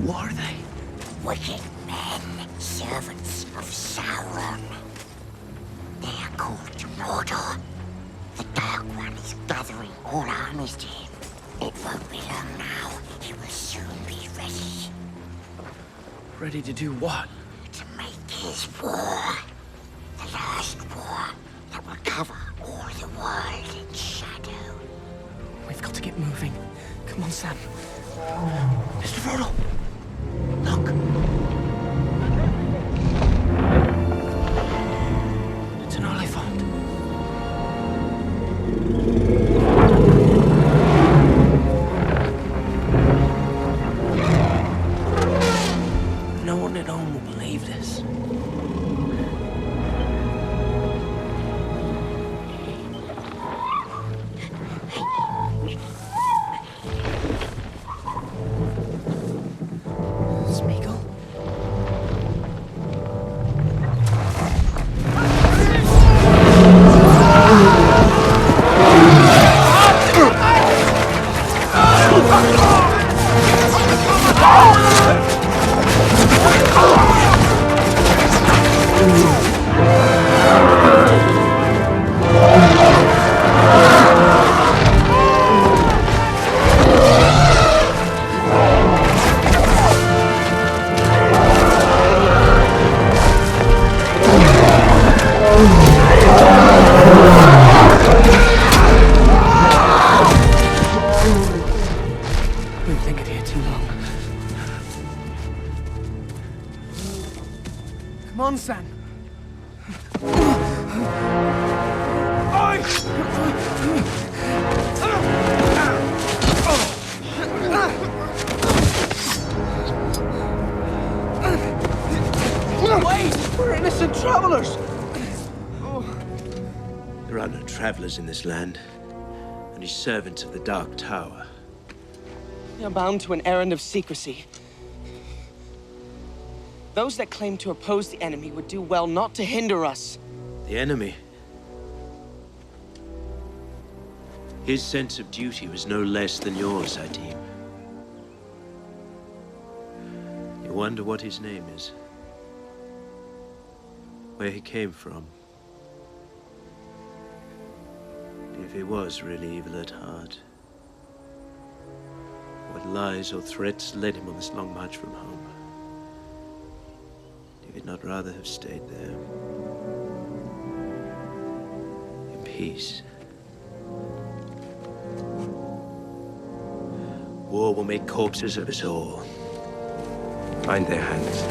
Who are they? Wicked men, servants of Sauron. They are called Mordor. The Dark One is gathering all armies to him. It won't be long now. He will soon be ready. Ready to do what? To make his war. The last war that will cover all the world in shadow. We've got to get moving. Come on, Sam. Mr. Frodo! Look! It's an elephant. No one at home will believe this. Come on, Sam. Wait! We're innocent travelers! There are no travelers in this land, only servants of the Dark Tower. We are bound to an errand of secrecy. Those that claim to oppose the enemy would do well not to hinder us. The enemy? His sense of duty was no less than yours, I deem. You wonder what his name is? Where he came from? If he was really evil at heart, what lies or threats led him on this long march from home? If he'd not rather have stayed there, in peace. War will make corpses of us all. Bind their hands.